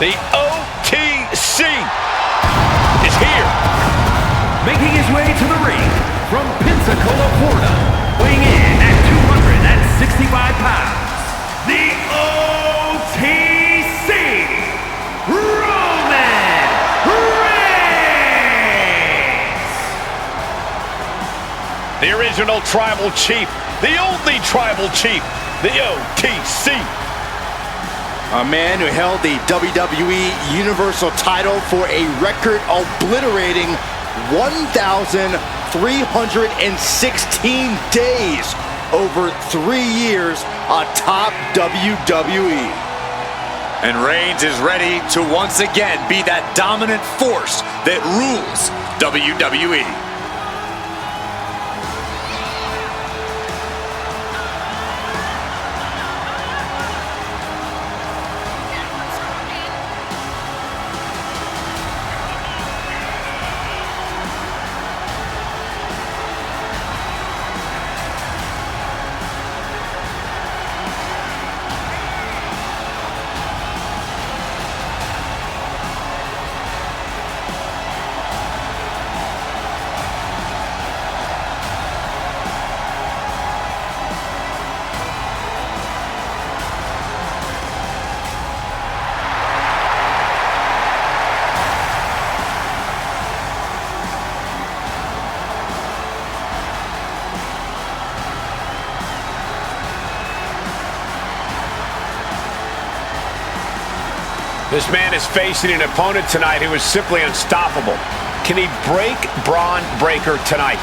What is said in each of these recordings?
The OTC is here. Making his way to the ring from Pensacola, Florida, weighing in at 265 pounds, the OTC, Roman Reigns! The original tribal chief, the only tribal chief, the OTC. A man who held the WWE Universal title for a record-obliterating 1,316 days over 3 years atop WWE. And Reigns is ready to once again be that dominant force that rules WWE. This man is facing an opponent tonight who is simply unstoppable. Can he break Bron Breakker tonight?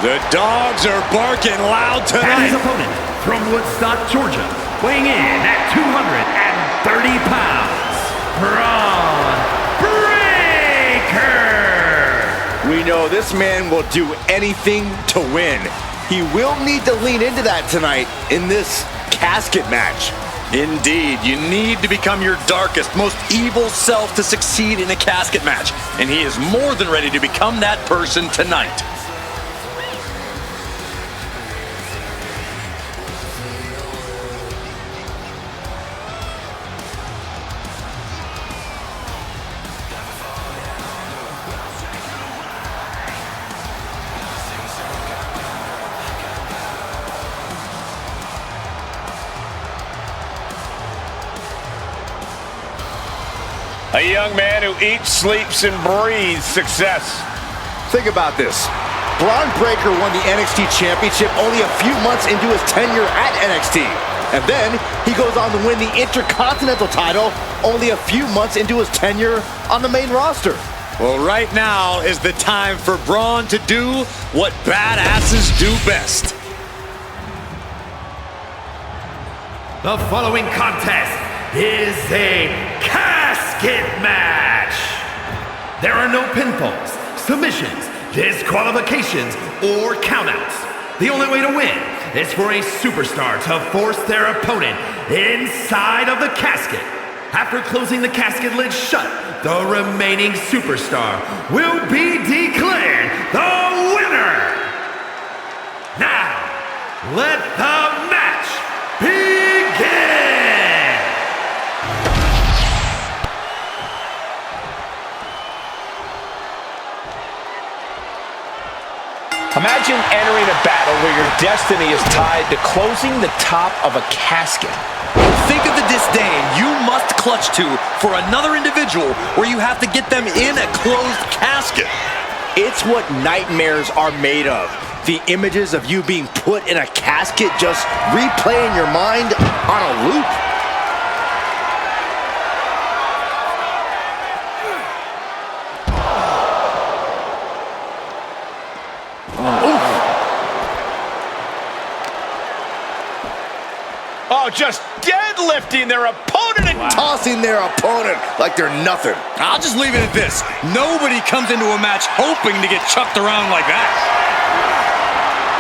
The dogs are barking loud tonight. And his opponent from Woodstock, Georgia, weighing in at 230 pounds, Bron Breakker. We know this man will do anything to win. He will need to lean into that tonight in this casket match. Indeed, you need to become your darkest, most evil self to succeed in a casket match. And he is more than ready to become that person tonight. A young man who eats, sleeps, and breathes success. Think about this. Bron Breakker won the NXT Championship only a few months into his tenure at NXT. And then he goes on to win the Intercontinental title only a few months into his tenure on the main roster. Well, right now is the time for Bron to do what badasses do best. The following contest is a casket match. There are no pinfalls, submissions, disqualifications, or countouts. The only way to win is for a superstar to force their opponent inside of the casket. After closing the casket lid shut, the remaining superstar will be declared the winner. Now, let the match begin. Imagine entering a battle where your destiny is tied to closing the top of a casket. Think of the disdain you must clutch to for another individual where you have to get them in a closed casket. It's what nightmares are made of. The images of you being put in a casket just replay in your mind on a loop. Oh, just deadlifting their opponent and tossing their opponent like they're nothing. I'll just leave it at this. Nobody comes into a match hoping to get chucked around like that.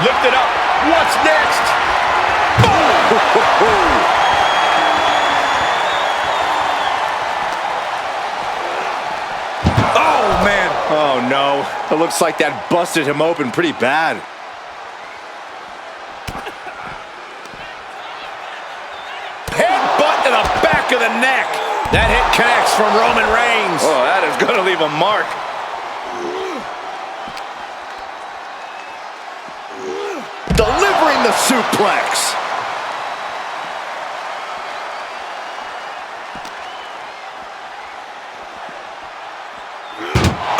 Lift it up. What's next? Oh, man. Oh, no. It looks like that busted him open pretty bad. Headbutt to the back of the neck. That hit connects from Roman Reigns. Oh, that is going to leave a mark. Delivering the suplex.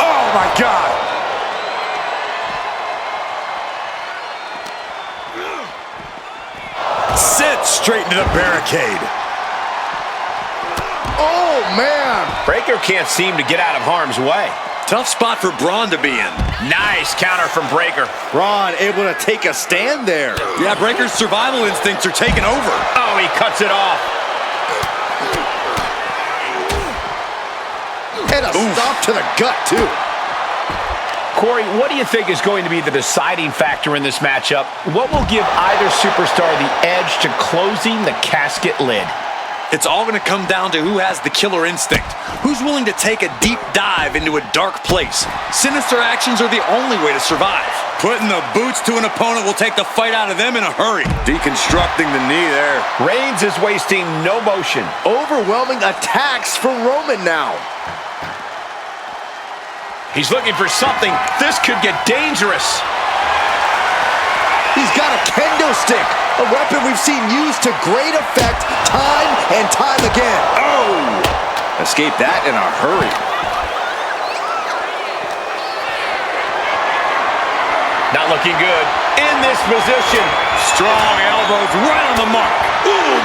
Oh, my God. Sit straight into the barricade. Oh, man. Breaker can't seem to get out of harm's way. Tough spot for Bron to be in. Nice counter from Breaker. Bron able to take a stand there. Yeah, Breaker's survival instincts are taking over. Oh, he cuts it off. And a stop to the gut, too. Corey, what do you think is going to be the deciding factor in this matchup? What will give either superstar the edge to closing the casket lid? It's all going to come down to who has the killer instinct. Who's willing to take a deep dive into a dark place. Sinister actions are the only way to survive. Putting the boots to an opponent will take the fight out of them in a hurry. Deconstructing the knee there. Reigns is wasting no motion. Overwhelming attacks from Roman now. He's looking for something. This could get dangerous. He's got a kendo stick, a weapon we've seen used to great effect time and time again. Oh! Escaped that in a hurry. Not looking good. In this position. Strong elbows right on the mark. Boom!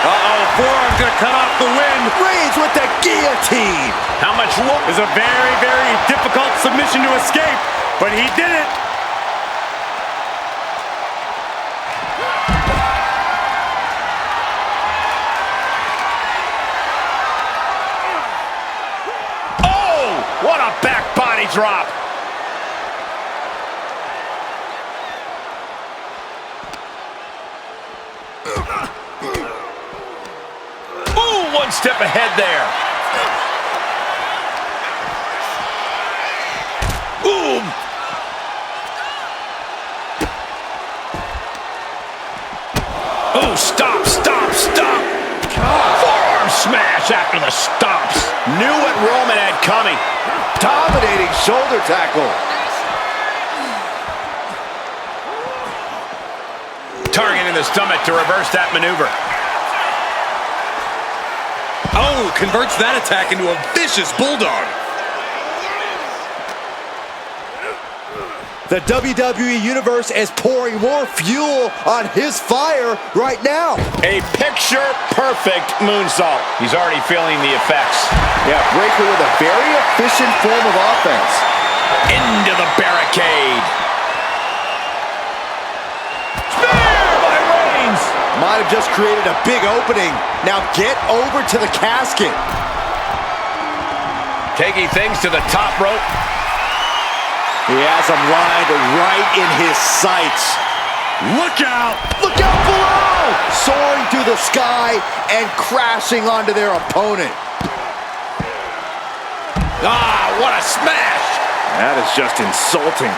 Uh-oh, forearm's gonna cut off the wind. Reigns with the guillotine. How much look? It's a very, very difficult submission to escape, but he did it. Oh! What a back body drop. Ooh, one step ahead there. Boom! Oh, stop, stop, stop! Forearm smash after the stomps. Knew what Roman had coming. Dominating shoulder tackle. Targeting the stomach to reverse that maneuver. Oh, converts that attack into a vicious bulldog. The WWE Universe is pouring more fuel on his fire right now. A picture-perfect moonsault. He's already feeling the effects. Yeah, Breaker with a very efficient form of offense. Into the barricade. Spear by Reigns. Might have just created a big opening. Now get over to the casket. Taking things to the top rope. He has him lined right in his sights. Look out! Look out below! Soaring through the sky and crashing onto their opponent. Ah, what a smash! That is just insulting.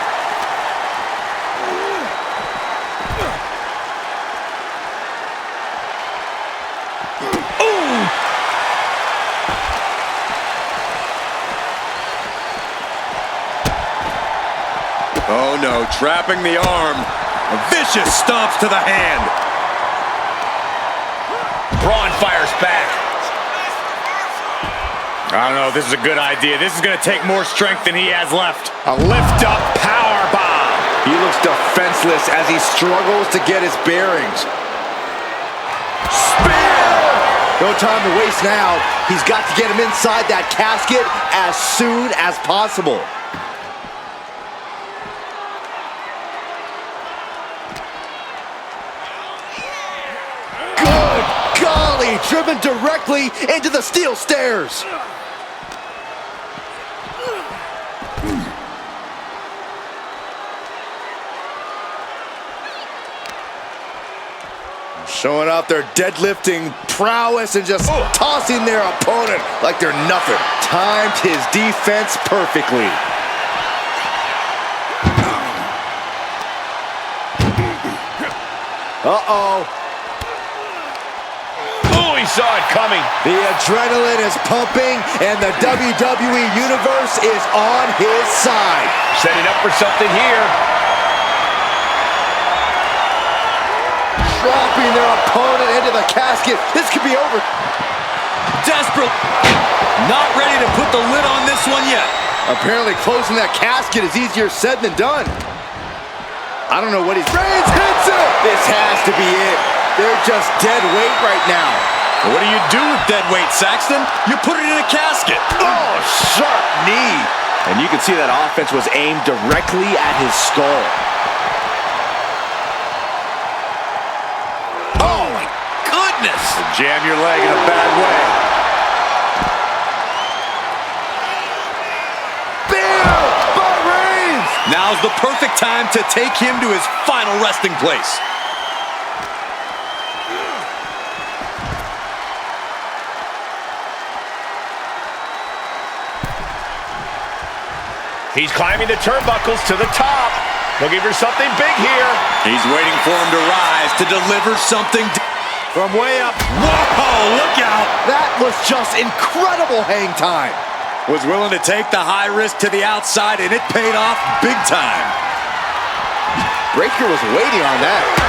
Oh no, trapping the arm. A vicious stomps to the hand. Bron fires back. I don't know if this is a good idea. This is going to take more strength than he has left. A lift-up power bomb. He looks defenseless as he struggles to get his bearings. Spear! No time to waste now. He's got to get him inside that casket as soon as possible. driven directly into the steel stairs. Showing off their deadlifting prowess and just tossing their opponent like they're nothing. Timed his defense perfectly. Uh-oh. Oh, he saw it coming. The adrenaline is pumping, and the WWE Universe is on his side. Setting up for something here. Dropping their opponent into the casket. This could be over. Desperate. Not ready to put the lid on this one yet. Apparently closing that casket is easier said than done. I don't know what he's... Reigns hits it! This has to be it. They're just dead weight right now. What do you do with dead weight, Saxton? You put it in a casket. Oh, sharp knee. And you can see that offense was aimed directly at his skull. Oh, my goodness. Jam your leg in a bad way. Bam! By Reigns! Now's the perfect time to take him to his final resting place. He's climbing the turnbuckles to the top. Looking for something big here. He's waiting for him to rise to deliver something From way up. Whoa, look out. That was just incredible hang time. Was willing to take the high risk to the outside, and it paid off big time. Breakker was waiting on that.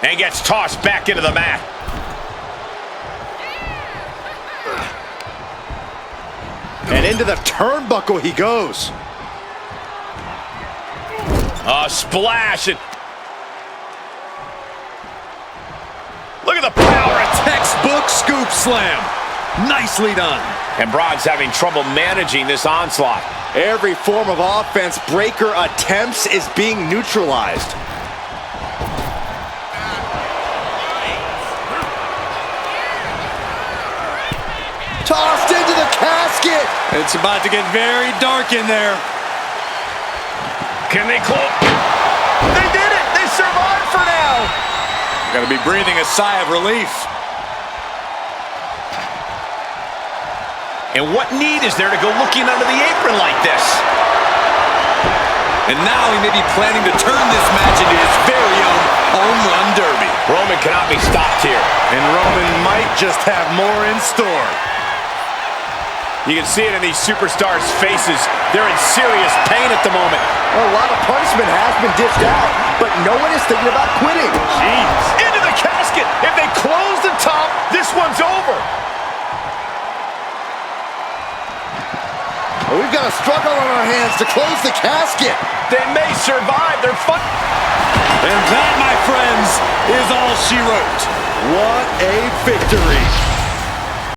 And gets tossed back into the mat. And into the turnbuckle he goes. A splash. And look at the power. Textbook scoop slam. Nicely done. And Bron's having trouble managing this onslaught. Every form of offense Breakker attempts is being neutralized. Tossed into the casket. It's about to get very dark in there. Can they close? They did it! They survived for now! Gotta be breathing a sigh of relief. And what need is there to go looking under the apron like this? And now he may be planning to turn this match into his very own home run derby. Roman cannot be stopped here. And Roman might just have more in store. You can see it in these superstars' faces. They're in serious pain at the moment. Well, a lot of punishment has been dished out, but no one is thinking about quitting. Jeez. Into the casket. If they close the top, this one's over. Well, we've got a struggle on our hands to close the casket. They may survive. They're fun. And that, my friends, is all she wrote. What a victory.